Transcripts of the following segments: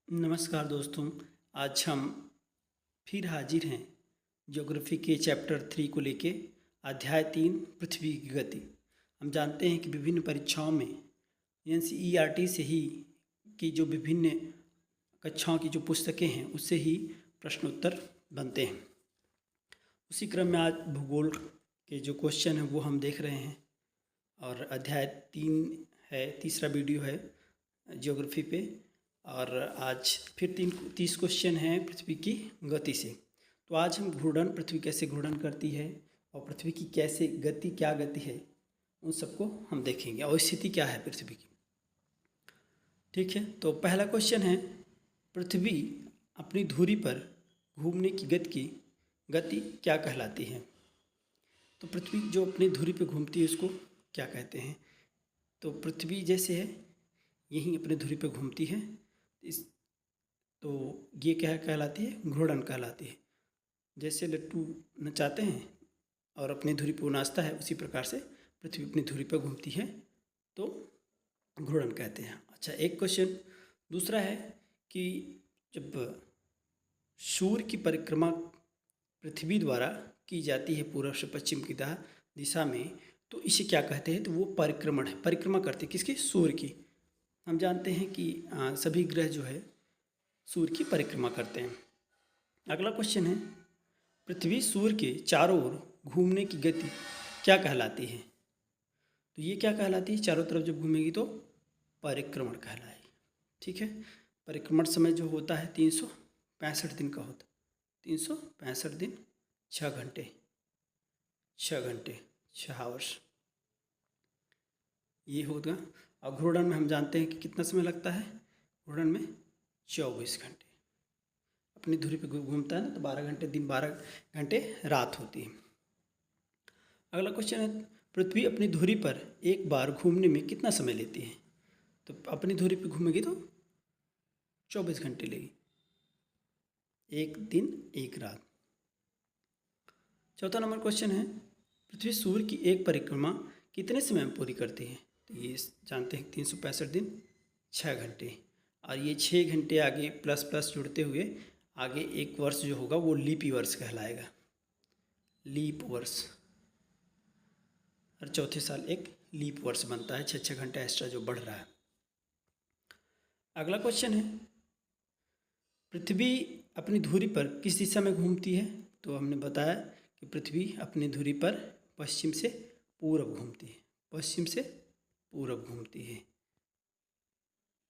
नमस्कार दोस्तों। आज हम फिर हाजिर हैं ज्योग्राफी के चैप्टर 3 को लेके। अध्याय 3 पृथ्वी की गति। हम जानते हैं कि विभिन्न परीक्षाओं में एनसीईआरटी से ही की जो विभिन्न कक्षाओं की जो पुस्तकें हैं उससे ही प्रश्नोत्तर बनते हैं। उसी क्रम में आज भूगोल के जो क्वेश्चन हैं वो हम देख रहे हैं और अध्याय 3 है, तीसरा वीडियो है ज्योग्राफी पे। और आज फिर 30 क्वेश्चन हैं पृथ्वी की गति से। तो आज हम घूर्णन, पृथ्वी कैसे घूर्णन करती है और पृथ्वी की कैसे गति, क्या गति है, उन सबको हम देखेंगे और स्थिति क्या है पृथ्वी की। ठीक है, तो पहला क्वेश्चन है, पृथ्वी अपनी धुरी पर घूमने की गति क्या कहलाती है। तो पृथ्वी जो अपनी धुरी पर घूमती है उसको क्या कहते हैं। तो पृथ्वी जैसे है यहीं अपनी धुरी पर घूमती है, तो ये क्या कहलाती है, घूर्णन कहलाती है। जैसे लट्टू नचाते हैं और अपनी धुरी पर नाचता है, उसी प्रकार से पृथ्वी अपनी धुरी पर घूमती है तो घूर्णन कहते हैं। अच्छा, एक क्वेश्चन दूसरा है कि जब सूर्य की परिक्रमा पृथ्वी द्वारा की जाती है पूर्व से पश्चिम की दिशा में, तो इसे क्या कहते हैं। तो वो परिक्रमण है, परिक्रमा करती है किसकी, सूर्य की। हम जानते हैं कि सभी ग्रह जो है सूर्य की परिक्रमा करते हैं। अगला क्वेश्चन है, पृथ्वी सूर्य के चारों ओर घूमने की गति क्या कहलाती है। तो ये क्या कहलाती है, चारों तरफ जब घूमेगी तो परिक्रमण कहलाएगी। ठीक है, परिक्रमण समय जो होता है 365 दिन का होता है। 365 दिन 6 घंटे 6 आवर्स ये होगा। और घूर्णन में हम जानते हैं कि कितना समय लगता है, घूर्णन में 24 घंटे। अपनी धुरी पे घूमता है ना, तो 12 घंटे दिन 12 घंटे रात होती है। अगला क्वेश्चन है, पृथ्वी अपनी धुरी पर एक बार घूमने में कितना समय लेती है। तो अपनी धुरी पे घूमेगी तो 24 घंटे लेगी, एक दिन एक रात। चौथा नंबर क्वेश्चन है, पृथ्वी सूर्य की एक परिक्रमा कितने समय में पूरी करती है। तो ये जानते हैं 365 दिन 6 घंटे, और ये 6 घंटे आगे प्लस प्लस जुड़ते हुए आगे एक वर्ष जो होगा वो लीप वर्ष कहलाएगा, लीप वर्ष। हर चौथे साल एक लीप वर्ष बनता है, 6 घंटे एक्स्ट्रा जो बढ़ रहा है। अगला क्वेश्चन है, पृथ्वी अपनी धुरी पर किस दिशा में घूमती है। तो हमने बताया कि पृथ्वी अपनी धुरी पर पश्चिम से पूरब घूमती है, पश्चिम से पूरब घूमती है।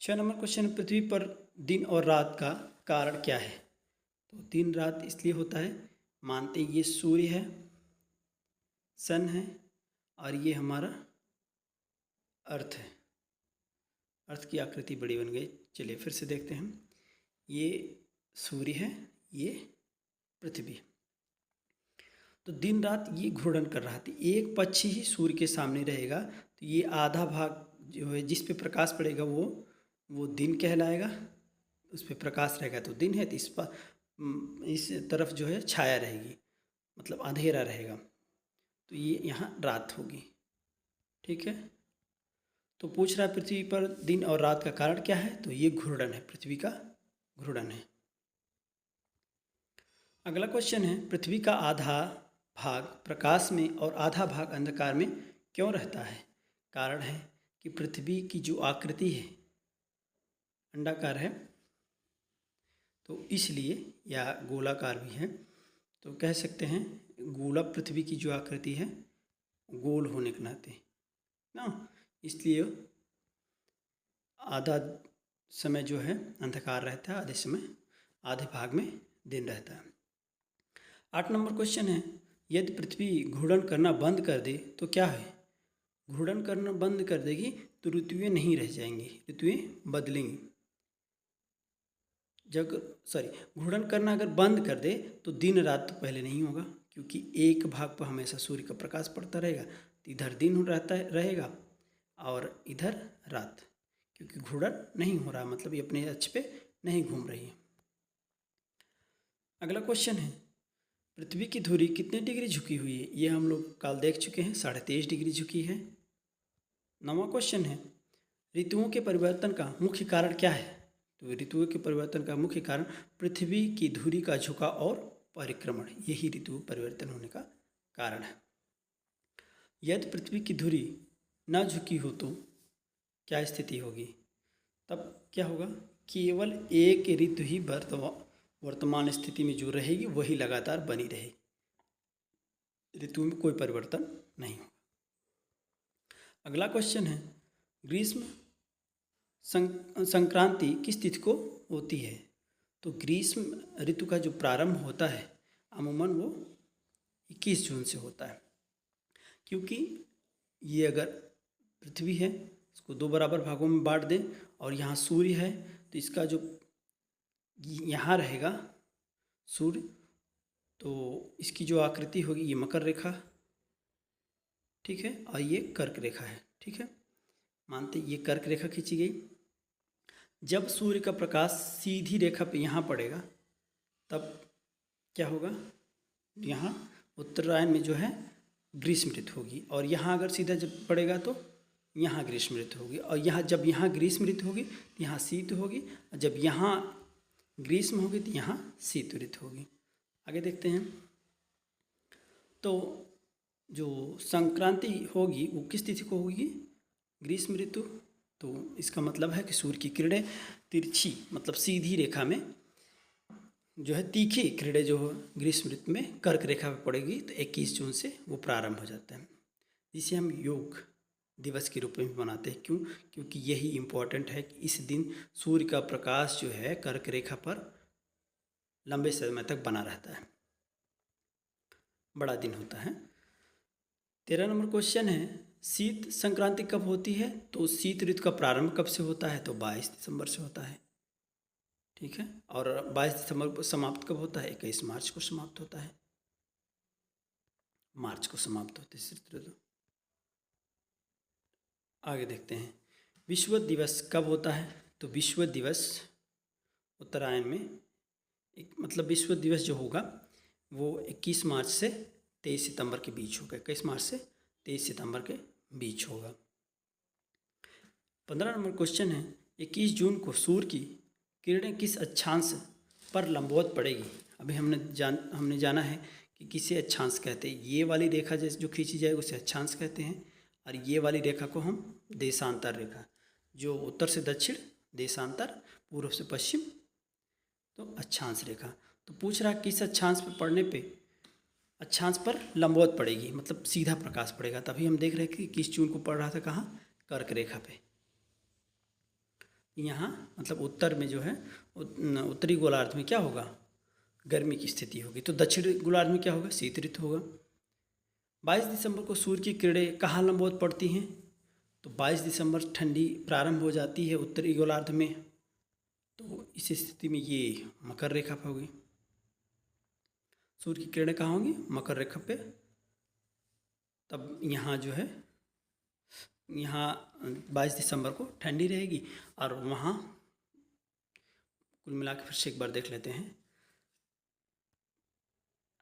6 नंबर क्वेश्चन, पृथ्वी पर दिन और रात का कारण क्या है। तो दिन रात इसलिए होता है, मानते ये सूर्य है, सन है, और ये हमारा अर्थ है। अर्थ की आकृति बड़ी बन गई। चलिए फिर से देखते हैं, ये सूर्य है, ये पृथ्वी। तो दिन रात ये घूर्णन कर रहा था, एक पक्ष ही सूर्य के सामने रहेगा, तो ये आधा भाग जो है जिस पे प्रकाश पड़ेगा वो दिन कहलाएगा। उस पर प्रकाश रहेगा तो दिन है, तो इस तरफ जो है छाया रहेगी, मतलब अंधेरा रहेगा, तो ये यहाँ रात होगी। ठीक है, तो पूछ रहा है पृथ्वी पर दिन और रात का कारण क्या है। तो ये घूर्णन है, पृथ्वी का घूर्णन है। अगला क्वेश्चन है, पृथ्वी का आधा भाग प्रकाश में और आधा भाग अंधकार में क्यों रहता है। कारण है कि पृथ्वी की जो आकृति है अंडाकार है, तो इसलिए, या गोलाकार भी है, तो कह सकते हैं गोला पृथ्वी की जो आकृति है गोल होने के नाते ना, इसलिए आधा समय जो है अंधकार रहता है, आधे समय, आधे भाग में दिन रहता है। 8 नंबर क्वेश्चन है, यदि पृथ्वी घूर्णन करना बंद कर दे तो क्या है। घूर्णन करना बंद कर देगी तो ऋतुएं नहीं रह जाएंगी, ऋतुएं बदलेंगी। घूर्णन करना अगर बंद कर दे तो दिन रात तो पहले नहीं होगा, क्योंकि एक भाग पर हमेशा सूर्य का प्रकाश पड़ता रहेगा, तो इधर दिन रहेगा और इधर रात, क्योंकि घूर्णन नहीं हो रहा, मतलब ये अपने अक्ष पे नहीं घूम रही है। अगला क्वेश्चन है, पृथ्वी की धुरी कितने डिग्री झुकी हुई है। ये हम लोग कल देख चुके हैं, 23.5 डिग्री झुकी है। 9वां क्वेश्चन है, ऋतुओं के परिवर्तन का मुख्य कारण क्या है। तो ऋतुओं के परिवर्तन का मुख्य कारण पृथ्वी की धुरी का झुकाव और परिक्रमण, यही ऋतु परिवर्तन होने का कारण है। यदि पृथ्वी की धुरी न झुकी हो तो क्या स्थिति होगी? तब क्या होगा? केवल एक ऋतु ही वर्तमान स्थिति में जो रहेगी वही लगातार बनी रहेगी, ऋतु में कोई परिवर्तन नहीं होगा। अगला क्वेश्चन है, ग्रीष्म संक्रांति किस तिथि को होती है? तो ग्रीष्म ऋतु का जो प्रारंभ होता है अमूमन वो 21 जून से होता है, क्योंकि ये अगर पृथ्वी है इसको 2 बराबर भागों में बांट दें और यहाँ सूर्य है तो इसका जो यहाँ रहेगा सूर्य, तो इसकी जो आकृति होगी ये मकर रेखा, ठीक है, और ये कर्क रेखा है, ठीक है। मानते ये कर्क रेखा खींची गई। जब सूर्य का प्रकाश सीधी रेखा पे यहाँ पड़ेगा तब क्या होगा? यहाँ उत्तरायण में जो है ग्रीष्म ऋतु होगी, और यहाँ अगर सीधा जब पड़ेगा तो यहाँ ग्रीष्म ऋतु होगी, और यहाँ जब यहाँ ग्रीष्म ऋतु होगी तो यहाँ शीत होगी, और जब यहाँ ग्रीष्म होगी तो यहाँ शीत ऋतु होगी। आगे देखते हैं। तो जो संक्रांति होगी वो किस तिथि को होगी? ग्रीष्म ऋतु। तो इसका मतलब है कि सूर्य की किरणें तिरछी मतलब सीधी रेखा में जो है तीखी किरणें जो ग्रीष्म ऋतु में कर्क रेखा पर पड़ेगी, तो 21 जून से वो प्रारंभ हो जाता है, जिसे हम योग दिवस के रूप में मनाते हैं। क्यों? क्योंकि यही इम्पोर्टेंट है कि इस दिन सूर्य का प्रकाश जो है कर्क रेखा पर लंबे समय तक बना रहता है, बड़ा दिन होता है। 13 नंबर क्वेश्चन है, शीत संक्रांति कब होती है? तो शीत ऋतु का प्रारंभ कब से होता है? तो 22 दिसंबर से होता है, ठीक है। और 22 दिसंबर को समाप्त कब होता है? 21 मार्च को समाप्त होता है, मार्च को समाप्त होती है शीत ऋतु। आगे देखते हैं, विश्व दिवस कब होता है? तो विश्व दिवस उत्तरायण में मतलब विश्व दिवस जो होगा वो 21 मार्च से 23 सितंबर के बीच होगा, 21 मार्च से 23 सितंबर के बीच होगा। 15 नंबर क्वेश्चन है, 21 जून को सूर्य की किरणें किस अक्षांश पर लंबवत पड़ेगी? अभी हमने जाना है कि किसे अक्षांश कहते हैं। ये वाली रेखा जैसे जो खींची जाए उसे अक्षांश कहते हैं, और ये वाली रेखा को हम देशांतर रेखा, जो उत्तर से दक्षिण देशांतर, पूर्व से पश्चिम तो अक्षांश रेखा। तो पूछ रहा किस अक्षांश पर पड़ने पे अक्षांश पर लंबवत पड़ेगी, मतलब सीधा प्रकाश पड़ेगा। तभी हम देख रहे हैं कि 21 जून को पड़ रहा था कहाँ? कर्क रेखा पे। यहाँ मतलब उत्तर में जो है उत्तरी गोलार्ध में क्या होगा? गर्मी की स्थिति होगी, तो दक्षिणी गोलार्ध में क्या होगा? शीत ऋतु होगा। 22 दिसंबर को सूर्य की किरणें कहाँ लंबवत पड़ती हैं? तो 22 दिसंबर ठंडी प्रारंभ हो जाती है उत्तरी गोलार्ध में, तो इस स्थिति में ये मकर रेखा पर होगी। सूर्य की किरणें कहाँ होंगी? मकर रेखा पे। तब यहाँ जो है यहाँ 22 दिसंबर को ठंडी रहेगी, और वहाँ कुल मिला के फिर से एक बार देख लेते हैं।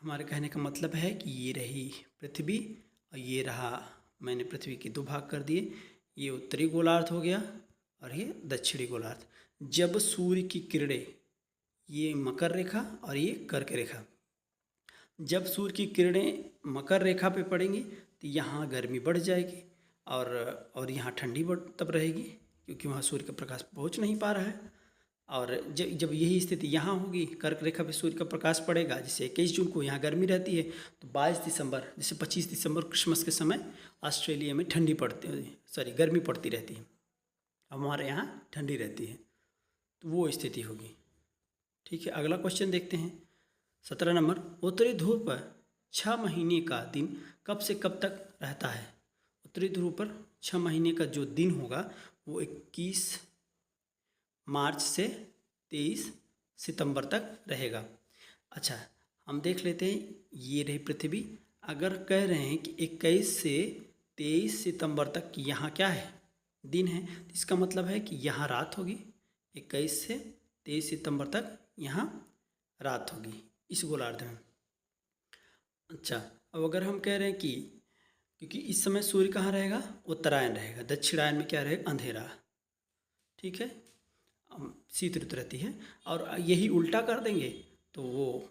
हमारे कहने का मतलब है कि ये रही पृथ्वी और ये रहा, मैंने पृथ्वी के 2 भाग कर दिए, ये उत्तरी गोलार्ध हो गया और ये दक्षिणी गोलार्ध। जब सूर्य की किरणें, ये मकर रेखा और ये कर्क रेखा, जब सूर्य की किरणें मकर रेखा पे पड़ेंगी तो यहाँ गर्मी बढ़ जाएगी और यहाँ ठंडी तब रहेगी, क्योंकि वहाँ सूर्य का प्रकाश पहुँच नहीं पा रहा है। और जब यही स्थिति यहाँ होगी, कर्क रेखा पे सूर्य का प्रकाश पड़ेगा, जैसे 21 जून को यहाँ गर्मी रहती है, तो 22 दिसंबर जैसे 25 दिसंबर क्रिसमस के समय ऑस्ट्रेलिया में गर्मी पड़ती रहती है, हमारे यहाँ ठंडी रहती है, तो वो स्थिति होगी, ठीक है। अगला क्वेश्चन देखते हैं, 17 नंबर, उत्तरी ध्रुव पर 6 महीने का दिन कब से कब तक रहता है? उत्तरी ध्रुव पर 6 महीने का जो दिन होगा वो 21 मार्च से 23 सितंबर तक रहेगा। अच्छा, हम देख लेते हैं, ये रही पृथ्वी। अगर कह रहे हैं कि 21 से 23 सितंबर तक यहाँ क्या है? दिन है, तो इसका मतलब है कि यहाँ रात होगी। 21 से 23 सितंबर तक यहाँ रात होगी इस गोलार्ध में। अच्छा, अब अगर हम कह रहे हैं कि क्योंकि इस समय सूर्य कहाँ रहेगा? उत्तरायण रहेगा, दक्षिणायन में क्या रहेगा? अंधेरा, ठीक है। शीत ऋतु रहती है। और यही उल्टा कर देंगे तो वो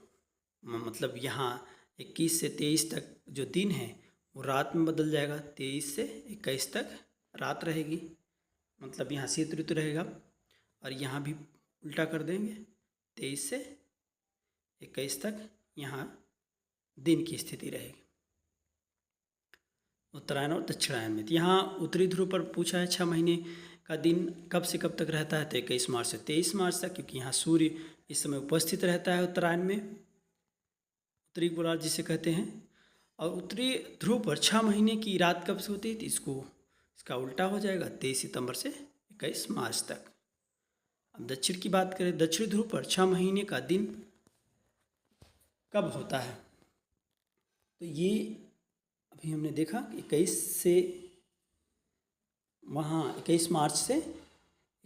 मतलब यहाँ 21 से 23 तक जो दिन है वो रात में बदल जाएगा। 23 से 21 तक रात रहेगी, मतलब यहाँ शीत ऋतु रहेगा। और यहाँ भी उल्टा कर देंगे, 23 से 21 तक यहाँ दिन की स्थिति रहेगी। उत्तरायण और दक्षिणायन में यहाँ उत्तरी ध्रुव पर पूछा है 6 महीने का दिन कब से कब तक रहता है, तो 21 मार्च से 23 मार्च तक, क्योंकि यहाँ सूर्य इस समय उपस्थित रहता है उत्तरायण में, उत्तरी गोलार्ध जिसे कहते हैं। और उत्तरी ध्रुव पर 6 महीने की रात कब से होती है, तो इसका उल्टा हो जाएगा, 23 सितंबर से 21 मार्च तक। अब दक्षिण की बात करें, दक्षिण ध्रुव पर 6 महीने का दिन कब होता है, तो ये अभी हमने देखा 21 से वहाँ 21 मार्च से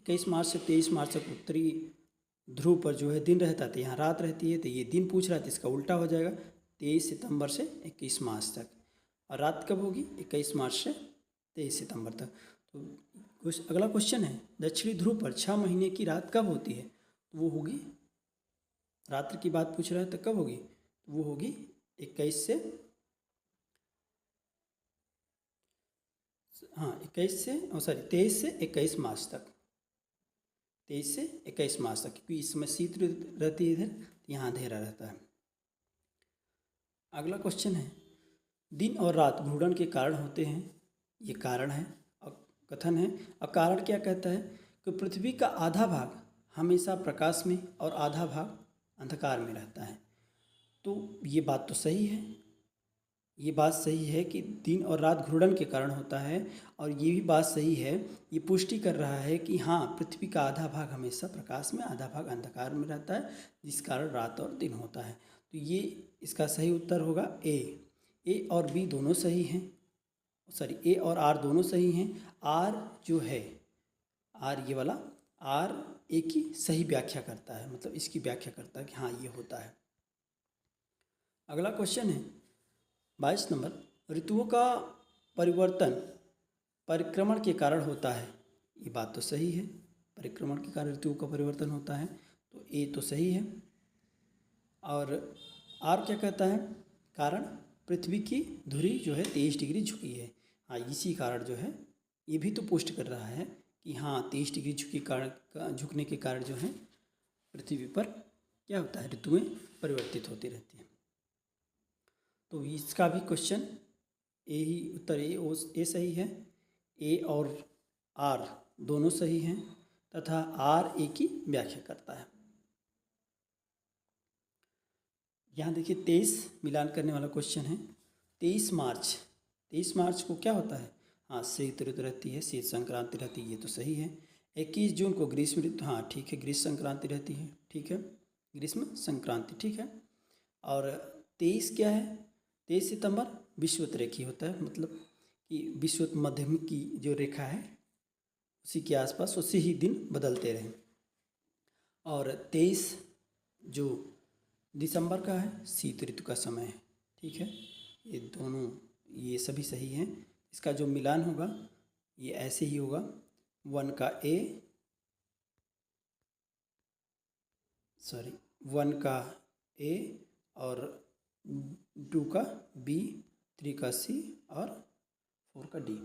23 मार्च तक उत्तरी ध्रुव पर जो है दिन रहता है, तो यहाँ रात रहती है, तो ये दिन पूछ रहा है तो इसका उल्टा हो जाएगा, 23 सितंबर से 21 मार्च तक। और रात कब होगी, 21 मार्च से 23 सितंबर तक। तो अगला क्वेश्चन है, दक्षिणी ध्रुव पर 6 महीने की रात कब होती है, तो वो होगी, रात्रि की बात पूछ रहा है तो कब होगी, तो वो होगी 21 से 23 से 21 मार्च तक, 23 से 21 मार्च तक, क्योंकि इस समय शीत रहती है इधर, यहाँ अंधेरा रहता है। अगला क्वेश्चन है, दिन और रात घूर्णन के कारण होते हैं, ये कारण है और कथन है। और कारण क्या कहता है कि पृथ्वी का आधा भाग हमेशा प्रकाश में और आधा भाग अंधकार में रहता है। तो ये बात तो सही है, ये बात सही है कि दिन और रात घूर्णन के कारण होता है। और ये भी बात सही है, ये पुष्टि कर रहा है कि हाँ, पृथ्वी का आधा भाग हमेशा प्रकाश में, आधा भाग अंधकार में रहता है, जिस कारण रात और दिन होता है। तो ये इसका सही उत्तर होगा ए और बी दोनों सही हैं, सॉरी ए और आर दोनों सही हैं। आर जो है, आर ये वाला आर ए की सही व्याख्या करता है, मतलब इसकी व्याख्या करता है कि हाँ ये होता है। अगला क्वेश्चन है 22 नंबर, ऋतुओं का परिवर्तन परिक्रमण के कारण होता है, ये बात तो सही है, परिक्रमण के कारण ऋतुओं का परिवर्तन होता है, तो ए तो सही है। और आर क्या कहता है, कारण पृथ्वी की धुरी जो है 23 डिग्री झुकी है, हाँ इसी कारण जो है, ये भी तो पुष्ट कर रहा है कि हाँ 23 डिग्री झुकने के कारण जो है पृथ्वी पर क्या होता है, ऋतुएं परिवर्तित होती रहती हैं। तो इसका भी क्वेश्चन ए ही उत्तर ए सही है, ए और आर दोनों सही हैं तथा आर ए की व्याख्या करता है। यहाँ देखिए 23 मिलान करने वाला क्वेश्चन है। 23 मार्च को क्या होता है, हाँ शीत ऋतु रहती है, शीत संक्रांति रहती है, ये तो सही है। 21 जून को ग्रीष्म ऋतु, हाँ ठीक है, ग्रीष्म संक्रांति रहती है, ठीक है, ग्रीष्म संक्रांति ठीक है। और 23 क्या है, 23 सितंबर विषुवतरेखी होता है, मतलब कि विषुवत मध्यम की जो रेखा है उसी के आसपास उसी ही दिन बदलते रहें। और 23 जो दिसंबर का है, शीत ऋतु का समय है, ठीक है। ये दोनों ये सभी सही हैं। इसका जो मिलान होगा ये ऐसे ही होगा, 1 का ए और 2 का बी, 3 का सी और 4 का डी।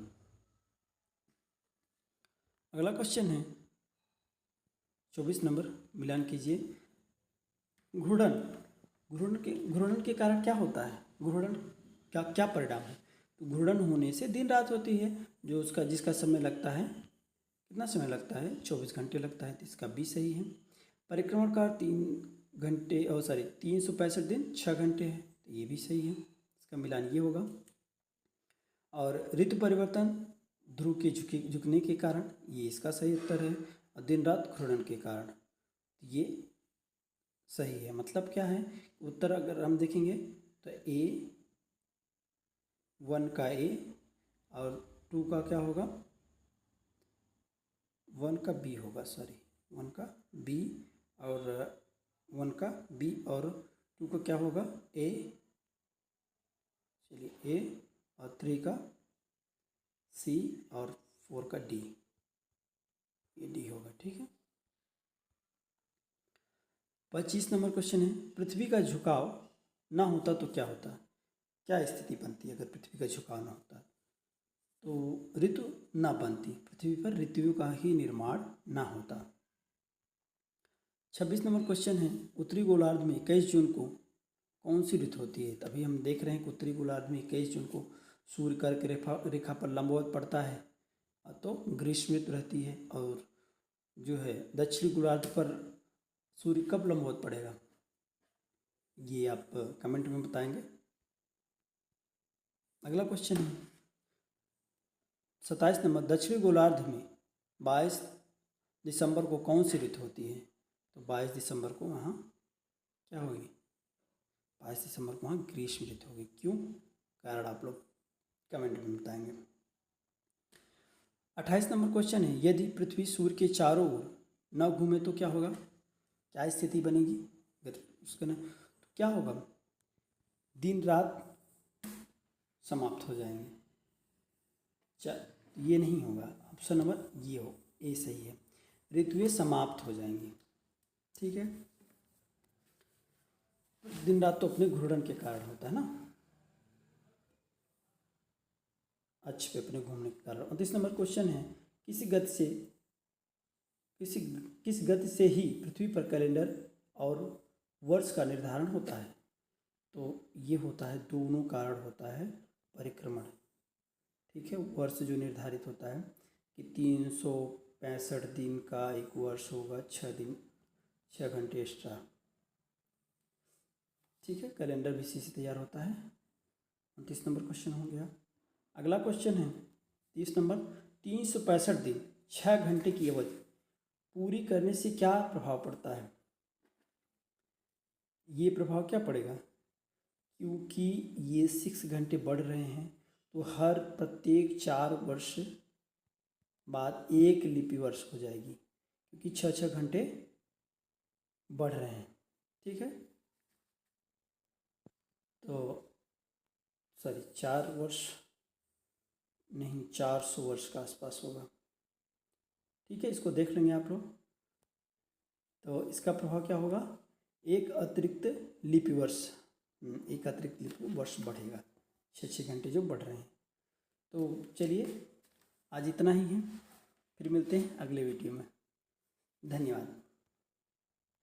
अगला क्वेश्चन है 24 नंबर, मिलान कीजिए। घूर्णन के कारण क्या होता है, घूर्णन का क्या परिणाम है, तो घूर्णन होने से दिन रात होती है, जो उसका जिसका समय लगता है, कितना समय लगता है, 24 घंटे लगता है, तो इसका भी सही है। परिक्रमण का 365 दिन 6 घंटे है, तो ये भी सही है, इसका मिलान ये होगा। और ऋतु परिवर्तन ध्रुव के झुकने के कारण, ये इसका सही उत्तर है। और दिन रात घूर्णन के कारण, ये सही है। मतलब क्या है, उत्तर अगर हम देखेंगे तो 1 का ए और 2 का क्या होगा, 1 का बी होगा, सॉरी 1 का बी और 1 का बी और 2 का क्या होगा ए, चलिए ए और 3 का सी और 4 का डी, ये डी होगा, ठीक है। 25 नंबर क्वेश्चन है, पृथ्वी का झुकाव ना होता तो क्या होता? क्या स्थिति बनती अगर पृथ्वी का झुकाव ना होता? तो ऋतु ना बनती, पृथ्वी पर ऋतुओं का ही निर्माण ना होता। 26 नंबर क्वेश्चन है, उत्तरी गोलार्ध में 21 जून को कौन सी ऋतु होती है? तभी हम देख रहे हैं कि उत्तरी गोलार्ध में 21 जून को सूर्य कर्क रेखा पर लंबवत पड़ता है, तो ग्रीष्म ऋतु रहती है। और जो है दक्षिणी गोलार्ध पर सूर्य कब लंबवत पड़ेगा, ये आप कमेंट में बताएंगे। अगला क्वेश्चन है 27 नंबर, दक्षिणी गोलार्ध में 22 दिसंबर को कौन सी ऋतु होती है? तो 22 दिसंबर को वहाँ क्या होगी? 22 दिसंबर को वहाँ ग्रीष्म ऋतु होगी। क्यों? कारण आप लोग कमेंट में बताएंगे। 28 नंबर क्वेश्चन है, यदि पृथ्वी सूर्य के चारों ओर न घूमे तो क्या होगा? क्या स्थिति बनेगी अगर उसका ना, तो क्या होगा? दिन रात समाप्त हो जाएंगे। ये नहीं होगा, ऑप्शन नंबर ये हो, ए सही है, ऋतुएं समाप्त हो जाएंगी। ठीक है, दिन रात तो अपने घूर्णन के कारण होता है ना, अक्ष पे अपने घूमने के कारण। 29 नंबर क्वेश्चन है, किस गति से ही पृथ्वी पर कैलेंडर और वर्ष का निर्धारण होता है? तो ये होता है, दोनों कारण होता है परिक्रमण। ठीक है, वर्ष जो निर्धारित होता है कि 365 दिन का एक वर्ष होगा, 6 दिन 6 घंटे एक्स्ट्रा। ठीक है, कैलेंडर भी इसी से तैयार होता है। 29 नंबर क्वेश्चन हो गया। अगला क्वेश्चन है 30 नंबर, 365 दिन 6 घंटे की अवधि पूरी करने से क्या प्रभाव पड़ता है? ये प्रभाव क्या पड़ेगा? क्योंकि ये 6 घंटे बढ़ रहे हैं, तो हर प्रत्येक 4 वर्ष बाद एक लिपि वर्ष हो जाएगी, क्योंकि 6 घंटे बढ़ रहे हैं। ठीक है, तो सॉरी 4 वर्ष नहीं, 400 वर्ष का आसपास होगा। ठीक है, इसको देख लेंगे आप लोग। तो इसका प्रभाव क्या होगा? एक अतिरिक्त लिपि वर्ष, एक अतिरिक्त लिपि वर्ष बढ़ेगा, 6 घंटे जो बढ़ रहे हैं। तो चलिए आज इतना ही है, फिर मिलते हैं अगले वीडियो में। धन्यवाद।